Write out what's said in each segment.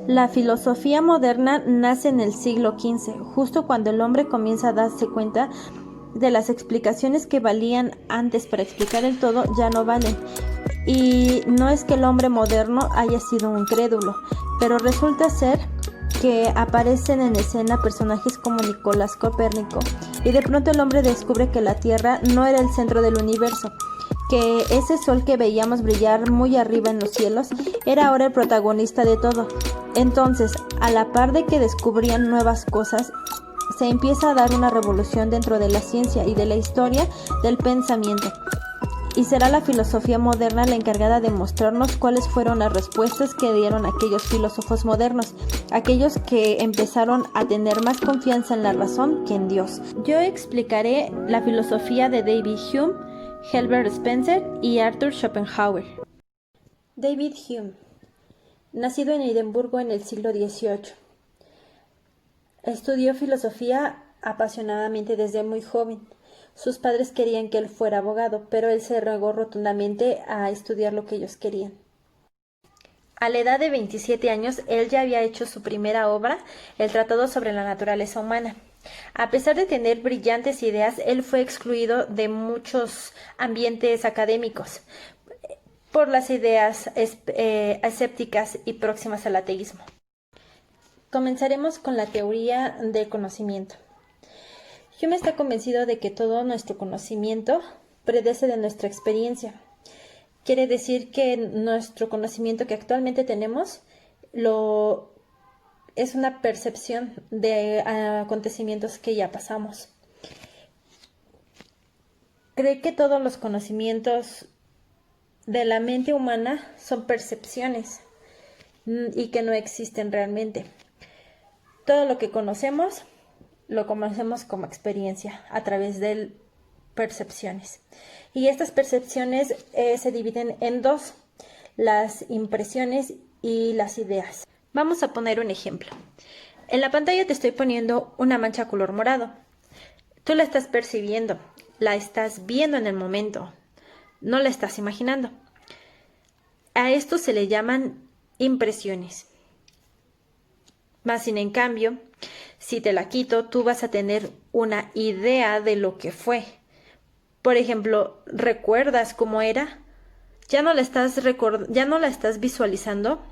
La filosofía moderna nace en el siglo XV, justo cuando el hombre comienza a darse cuenta de las explicaciones que valían antes para explicar el todo ya no valen. Y no es que el hombre moderno haya sido un crédulo, pero resulta ser que aparecen en escena personajes como Nicolás Copérnico, y de pronto el hombre descubre que la Tierra no era el centro del universo, que ese sol que veíamos brillar muy arriba en los cielos era ahora el protagonista de todo. Entonces, a la par de que descubrían nuevas cosas, se empieza a dar una revolución dentro de la ciencia y de la historia del pensamiento. Y será la filosofía moderna la encargada de mostrarnos cuáles fueron las respuestas que dieron aquellos filósofos modernos, aquellos que empezaron a tener más confianza en la razón que en Dios. Yo explicaré la filosofía de David Hume, Herbert Spencer y Arthur Schopenhauer. David Hume, nacido en Edimburgo en el siglo XVIII. Estudió filosofía apasionadamente desde muy joven. Sus padres querían que él fuera abogado, pero él se negó rotundamente a estudiar lo que ellos querían. A la edad de 27 años, él ya había hecho su primera obra, el Tratado sobre la Naturaleza Humana. A pesar de tener brillantes ideas, él fue excluido de muchos ambientes académicos por las ideas escépticas y próximas al ateísmo. Comenzaremos con la teoría del conocimiento. Hume está convencido de que todo nuestro conocimiento predece de nuestra experiencia. Quiere decir que nuestro conocimiento que actualmente tenemos es una percepción de acontecimientos que ya pasamos. Cree que todos los conocimientos de la mente humana son percepciones y que no existen realmente. Todo lo que conocemos lo conocemos como experiencia a través de percepciones. Y estas percepciones se dividen en dos, las impresiones y las ideas. Vamos a poner un ejemplo. En la pantalla te estoy poniendo una mancha color morado. Tú la estás percibiendo, la estás viendo en el momento, no la estás imaginando. A esto se le llaman impresiones. Más sin en cambio, si te la quito, tú vas a tener una idea de lo que fue. Por ejemplo, ¿recuerdas cómo era? Ya no la estás visualizando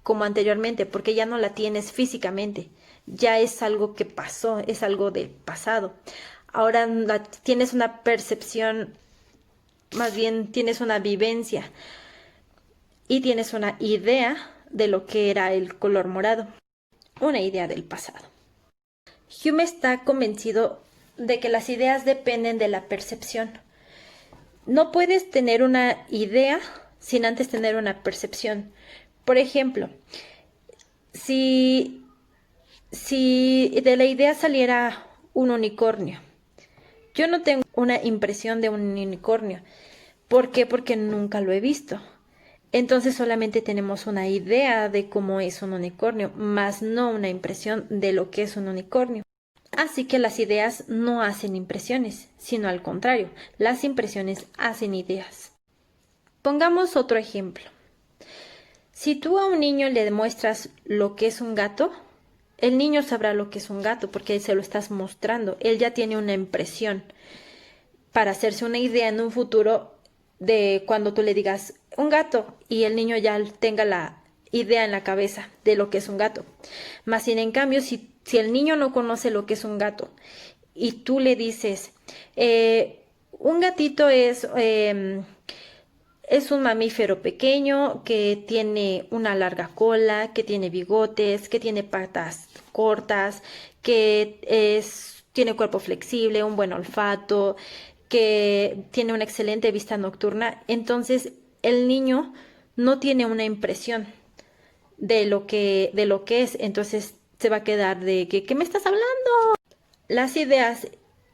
como anteriormente, porque ya no la tienes físicamente. Ya es algo que pasó, es algo del pasado. Ahora tienes una percepción, más bien tienes una vivencia y tienes una idea de lo que era el color morado. Una idea del pasado. Hume está convencido de que las ideas dependen de la percepción. No puedes tener una idea sin antes tener una percepción. Por ejemplo, si de la idea saliera un unicornio, yo no tengo una impresión de un unicornio. ¿Por qué? Porque nunca lo he visto. Entonces solamente tenemos una idea de cómo es un unicornio, más no una impresión de lo que es un unicornio. Así que las ideas no hacen impresiones, sino al contrario, las impresiones hacen ideas. Pongamos otro ejemplo. Si tú a un niño le demuestras lo que es un gato, el niño sabrá lo que es un gato porque se lo estás mostrando. Él ya tiene una impresión para hacerse una idea en un futuro de cuando tú le digas un gato y el niño ya tenga la idea en la cabeza de lo que es un gato. Más sin en cambio, si el niño no conoce lo que es un gato y tú le dices, un gatito es un mamífero pequeño que tiene una larga cola, que tiene bigotes, que tiene patas cortas, tiene cuerpo flexible, un buen olfato, que tiene una excelente vista nocturna. Entonces, el niño no tiene una impresión de lo que es, entonces se va a quedar de que, ¿qué me estás hablando? Las ideas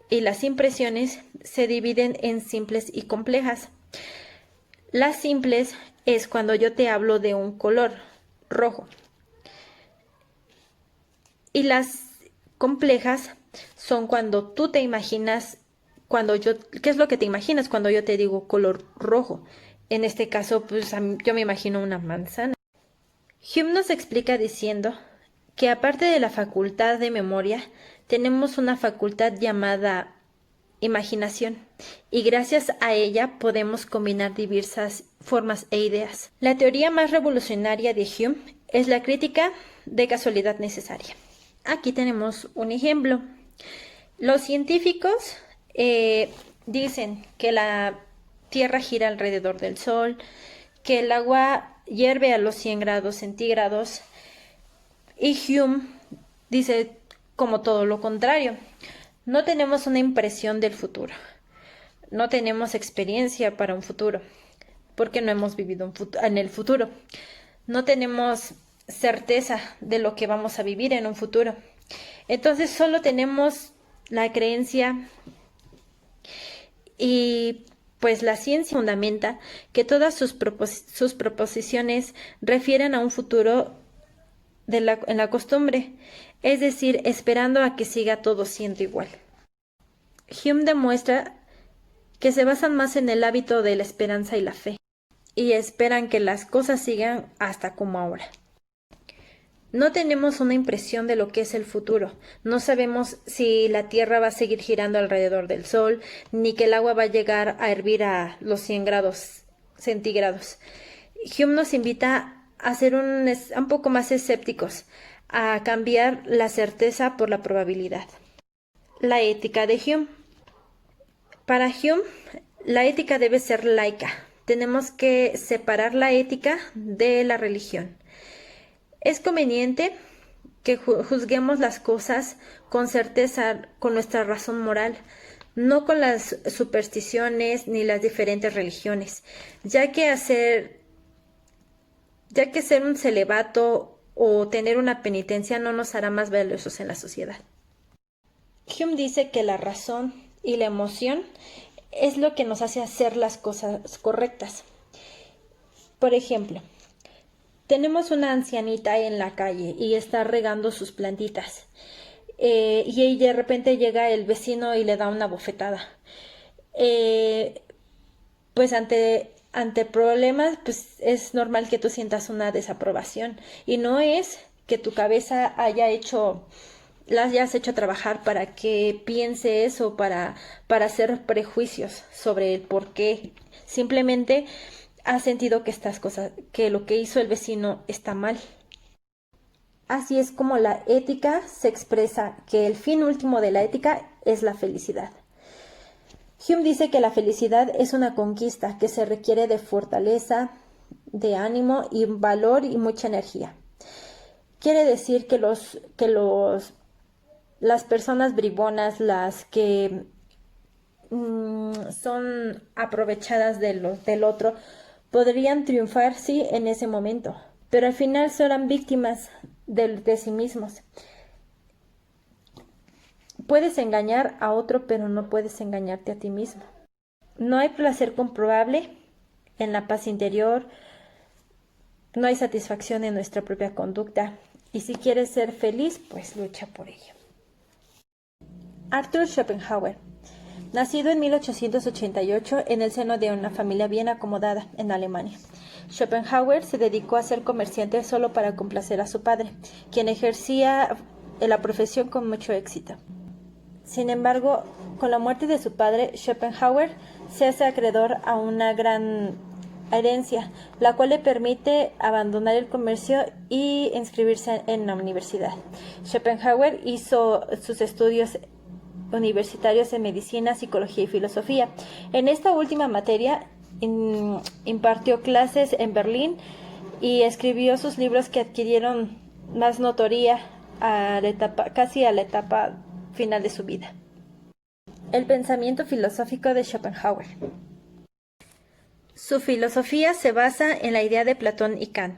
y las impresiones se dividen en simples y complejas. Las simples es cuando yo te hablo de un color rojo. Y las complejas son cuando tú te imaginas, ¿qué es lo que te imaginas cuando yo te digo color rojo? En este caso, pues yo me imagino una manzana. Hume nos explica diciendo que aparte de la facultad de memoria, tenemos una facultad llamada imaginación, y gracias a ella podemos combinar diversas formas e ideas. La teoría más revolucionaria de Hume es la crítica de casualidad necesaria. Aquí tenemos un ejemplo. Los científicos dicen que la Tierra gira alrededor del Sol, que el agua hierve a los 100 grados centígrados, y Hume dice como todo lo contrario. No tenemos una impresión del futuro. No tenemos experiencia para un futuro, porque no hemos vivido en el futuro. No tenemos certeza de lo que vamos a vivir en un futuro. Entonces solo tenemos la creencia, y pues la ciencia fundamenta que todas sus proposiciones refieren a un futuro en la costumbre, es decir, esperando a que siga todo siendo igual. Hume demuestra que se basan más en el hábito de la esperanza y la fe, y esperan que las cosas sigan hasta como ahora. No tenemos una impresión de lo que es el futuro. No sabemos si la Tierra va a seguir girando alrededor del Sol, ni que el agua va a llegar a hervir a los 100 grados centígrados. Hume nos invita a ser un poco más escépticos, a cambiar la certeza por la probabilidad. La ética de Hume. Para Hume, la ética debe ser laica. Tenemos que separar la ética de la religión. Es conveniente que juzguemos las cosas con certeza, con nuestra razón moral, no con las supersticiones ni las diferentes religiones, ya que ser un celibato o tener una penitencia no nos hará más valiosos en la sociedad. Hume dice que la razón y la emoción es lo que nos hace hacer las cosas correctas. Por ejemplo, tenemos una ancianita en la calle y está regando sus plantitas. Y de repente llega el vecino y le da una bofetada. Pues ante problemas, pues es normal que tú sientas una desaprobación. Y no es que tu cabeza la hayas hecho trabajar para que piense eso, para hacer prejuicios sobre el por qué. Simplemente has sentido que lo que hizo el vecino está mal. Así es como la ética se expresa, que el fin último de la ética es la felicidad. Hume dice que la felicidad es una conquista que se requiere de fortaleza, de ánimo y valor y mucha energía. Quiere decir que las personas bribonas, las que son aprovechadas del otro, podrían triunfar, sí, en ese momento, pero al final serán víctimas de sí mismos. Puedes engañar a otro, pero no puedes engañarte a ti mismo. No hay placer comprobable en la paz interior, no hay satisfacción en nuestra propia conducta, y si quieres ser feliz, pues lucha por ello. Arthur Schopenhauer. Nacido en 1888 en el seno de una familia bien acomodada en Alemania. Schopenhauer se dedicó a ser comerciante solo para complacer a su padre, quien ejercía la profesión con mucho éxito. Sin embargo, con la muerte de su padre, Schopenhauer se hace acreedor a una gran herencia, la cual le permite abandonar el comercio y inscribirse en la universidad. Schopenhauer hizo sus estudios universitarios en medicina, psicología y filosofía. En esta última materia impartió clases en Berlín y escribió sus libros que adquirieron más notoriedad casi a la etapa final de su vida. El pensamiento filosófico de Schopenhauer. Su filosofía se basa en la idea de Platón y Kant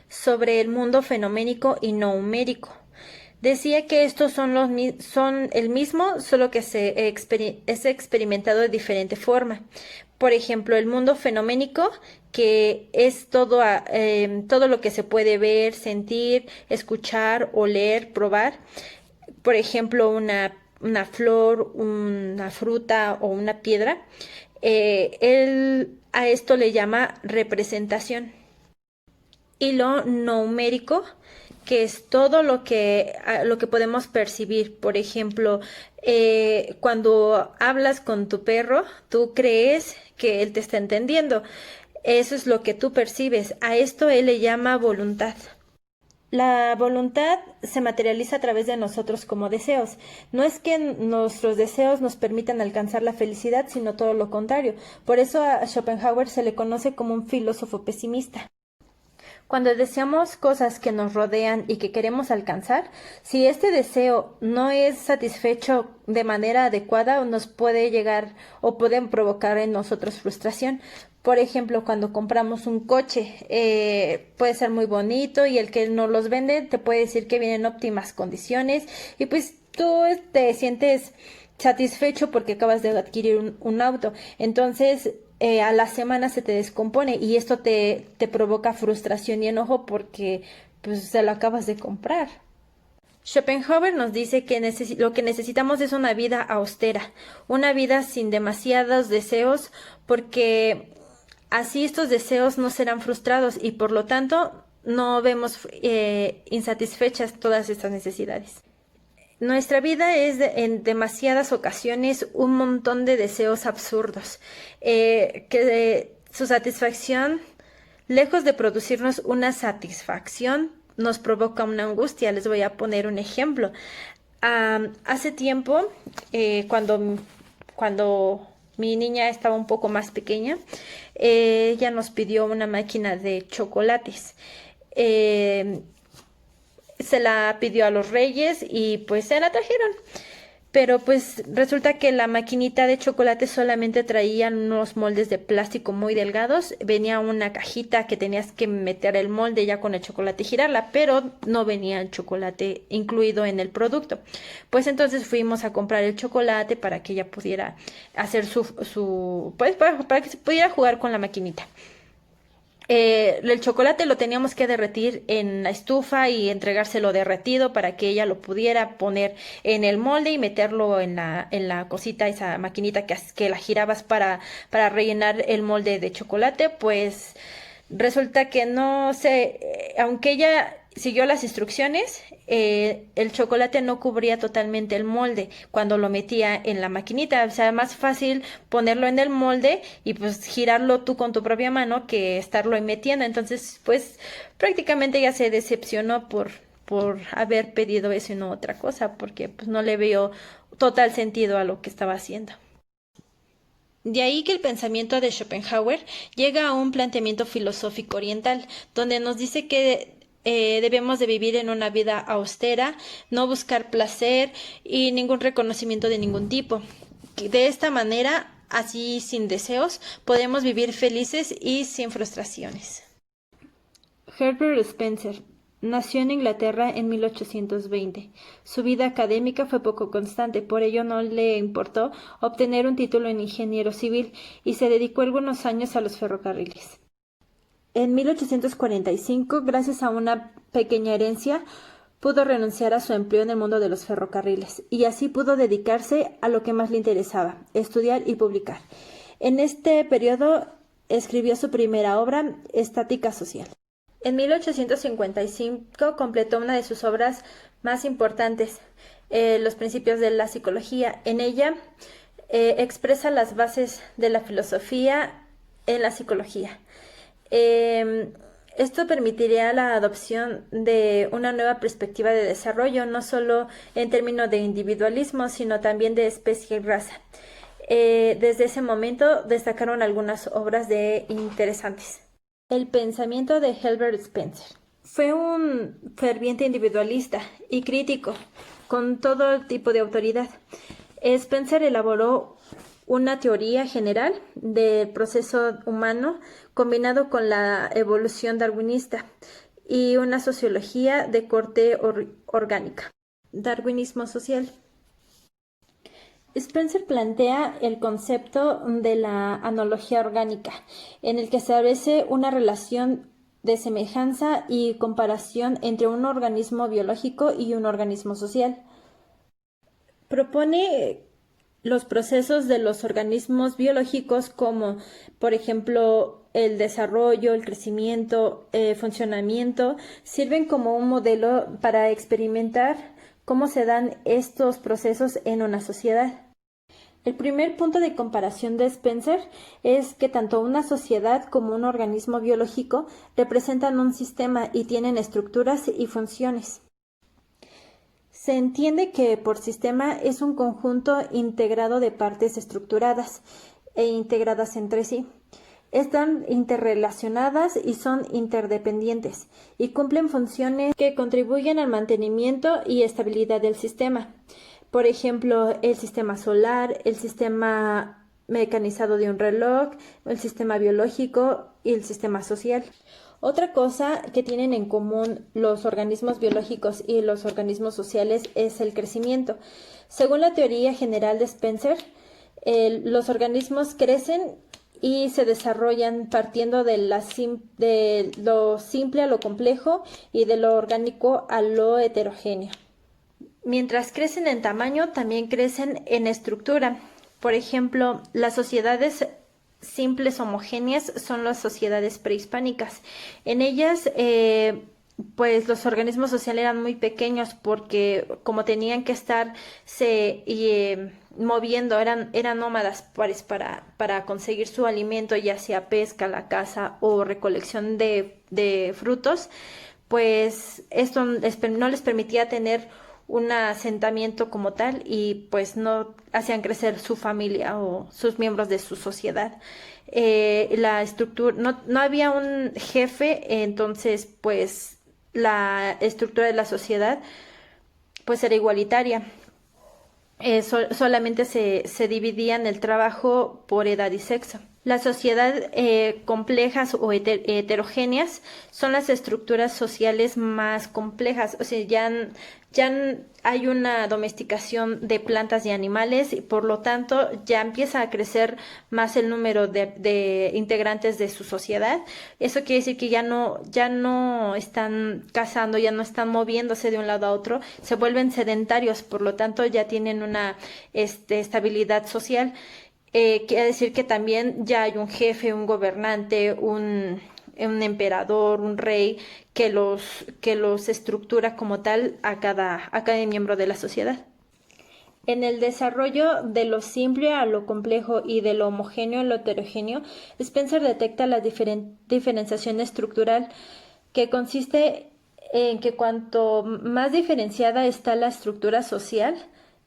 sobre el mundo fenoménico y noumérico. Decía que estos son el mismo, solo que es experimentado de diferente forma. Por ejemplo, el mundo fenoménico, que es todo lo que se puede ver, sentir, escuchar, oler, probar. Por ejemplo, una flor, una fruta o una piedra. Él a esto le llama representación. y lo numérico, que es todo lo que podemos percibir. Por ejemplo, cuando hablas con tu perro, tú crees que él te está entendiendo. Eso es lo que tú percibes. A esto él le llama voluntad. La voluntad se materializa a través de nosotros como deseos. No es que nuestros deseos nos permitan alcanzar la felicidad, sino todo lo contrario. Por eso a Schopenhauer se le conoce como un filósofo pesimista. Cuando deseamos cosas que nos rodean y que queremos alcanzar, si este deseo no es satisfecho de manera adecuada, nos puede llegar o pueden provocar en nosotros frustración. Por ejemplo, cuando compramos un coche, puede ser muy bonito y el que nos los vende te puede decir que viene en óptimas condiciones y pues tú te sientes satisfecho porque acabas de adquirir un auto. Entonces, a la semana se te descompone y esto te provoca frustración y enojo porque pues se lo acabas de comprar. Schopenhauer nos dice que lo que necesitamos es una vida austera, una vida sin demasiados deseos, porque así estos deseos no serán frustrados y por lo tanto no vemos insatisfechas todas estas necesidades. Nuestra vida es en demasiadas ocasiones un montón de deseos absurdos, que su satisfacción, lejos de producirnos una satisfacción, nos provoca una angustia. Les voy a poner un ejemplo. Hace tiempo, cuando mi niña estaba un poco más pequeña, ella nos pidió una máquina de chocolates. Se la pidió a los Reyes y pues se la trajeron. Pero pues resulta que la maquinita de chocolate solamente traía unos moldes de plástico muy delgados. Venía una cajita que tenías que meter el molde ya con el chocolate y girarla, pero no venía el chocolate incluido en el producto. Pues entonces fuimos a comprar el chocolate para que ella pudiera hacer pues para que se pudiera jugar con la maquinita. El chocolate lo teníamos que derretir en la estufa y entregárselo derretido para que ella lo pudiera poner en el molde y meterlo en la cosita, esa maquinita que la girabas para rellenar el molde de chocolate. Pues resulta que no sé, aunque ella siguió las instrucciones, el chocolate no cubría totalmente el molde cuando lo metía en la maquinita. O sea, más fácil ponerlo en el molde y pues girarlo tú con tu propia mano que estarlo ahí metiendo. Entonces, pues prácticamente ella se decepcionó por haber pedido eso y no otra cosa, porque pues no le veo total sentido a lo que estaba haciendo. De ahí que el pensamiento de Schopenhauer llega a un planteamiento filosófico oriental, donde nos dice que debemos de vivir en una vida austera, no buscar placer y ningún reconocimiento de ningún tipo. De esta manera, así sin deseos, podemos vivir felices y sin frustraciones. Herbert Spencer nació en Inglaterra en 1820. Su vida académica fue poco constante, por ello no le importó obtener un título en ingeniero civil y se dedicó algunos años a los ferrocarriles. En 1845, gracias a una pequeña herencia, pudo renunciar a su empleo en el mundo de los ferrocarriles y así pudo dedicarse a lo que más le interesaba, estudiar y publicar. En este periodo escribió su primera obra, Estática Social. En 1855 completó una de sus obras más importantes, Los principios de la psicología. En ella expresa las bases de la filosofía en la psicología. Esto permitiría la adopción de una nueva perspectiva de desarrollo, no solo en términos de individualismo, sino también de especie y raza. Desde ese momento destacaron algunas obras interesantes. El pensamiento de Herbert Spencer. Fue un ferviente individualista y crítico, con todo tipo de autoridad. Spencer elaboró una teoría general del proceso humano combinado con la evolución darwinista y una sociología de corte orgánica. Darwinismo social. Spencer plantea el concepto de la analogía orgánica, en el que se establece una relación de semejanza y comparación entre un organismo biológico y un organismo social. Propone los procesos de los organismos biológicos como, por ejemplo, el desarrollo, el crecimiento, funcionamiento, sirven como un modelo para experimentar cómo se dan estos procesos en una sociedad. El primer punto de comparación de Spencer es que tanto una sociedad como un organismo biológico representan un sistema y tienen estructuras y funciones. Se entiende que por sistema es un conjunto integrado de partes estructuradas e integradas entre sí. Están interrelacionadas y son interdependientes y cumplen funciones que contribuyen al mantenimiento y estabilidad del sistema. Por ejemplo, el sistema solar, el sistema mecanizado de un reloj, el sistema biológico y el sistema social. Otra cosa que tienen en común los organismos biológicos y los organismos sociales es el crecimiento. Según la teoría general de Spencer, los organismos crecen y se desarrollan partiendo de lo simple a lo complejo y de lo orgánico a lo heterogéneo. Mientras crecen en tamaño, también crecen en estructura. Por ejemplo, las sociedades simples homogéneas son las sociedades prehispánicas. En ellas, pues los organismos sociales eran muy pequeños porque como tenían que estar moviendo, eran nómadas pues, para conseguir su alimento, ya sea pesca, la caza o recolección de frutos, pues esto no les permitía tener un asentamiento como tal y pues no hacían crecer su familia o sus miembros de su sociedad. La estructura, no había un jefe, entonces pues la estructura de la sociedad pues era igualitaria. Solamente se dividían el trabajo por edad y sexo. Las sociedades complejas o heterogéneas son las estructuras sociales más complejas. O sea, ya hay una domesticación de plantas y animales y por lo tanto ya empieza a crecer más el número de integrantes de su sociedad. Eso quiere decir que ya no están cazando, ya no están moviéndose de un lado a otro, se vuelven sedentarios, por lo tanto ya tienen una estabilidad social. Quiere decir que también ya hay un jefe, un gobernante, un emperador, un rey que los estructura como tal a cada miembro de la sociedad. En el desarrollo de lo simple a lo complejo y de lo homogéneo a lo heterogéneo, Spencer detecta la diferenciación estructural, que consiste en que cuanto más diferenciada está la estructura social,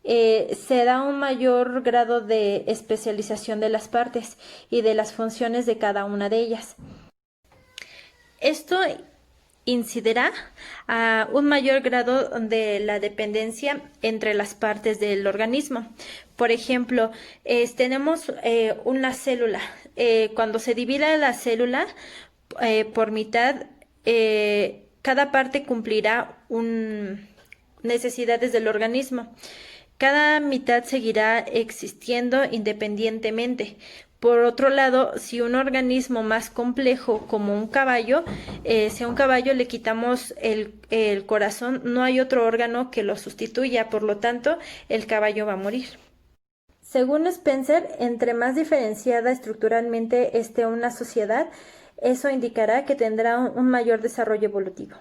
se da un mayor grado de especialización de las partes y de las funciones de cada una de ellas. Esto incidirá a un mayor grado de la dependencia entre las partes del organismo. Por ejemplo, tenemos una célula. Cuando se divide la célula por mitad, cada parte cumplirá necesidades del organismo. Cada mitad seguirá existiendo independientemente. Por otro lado, si un organismo más complejo como un caballo, si a un caballo le quitamos el corazón, no hay otro órgano que lo sustituya, por lo tanto, el caballo va a morir. Según Spencer, entre más diferenciada estructuralmente esté una sociedad, eso indicará que tendrá un mayor desarrollo evolutivo.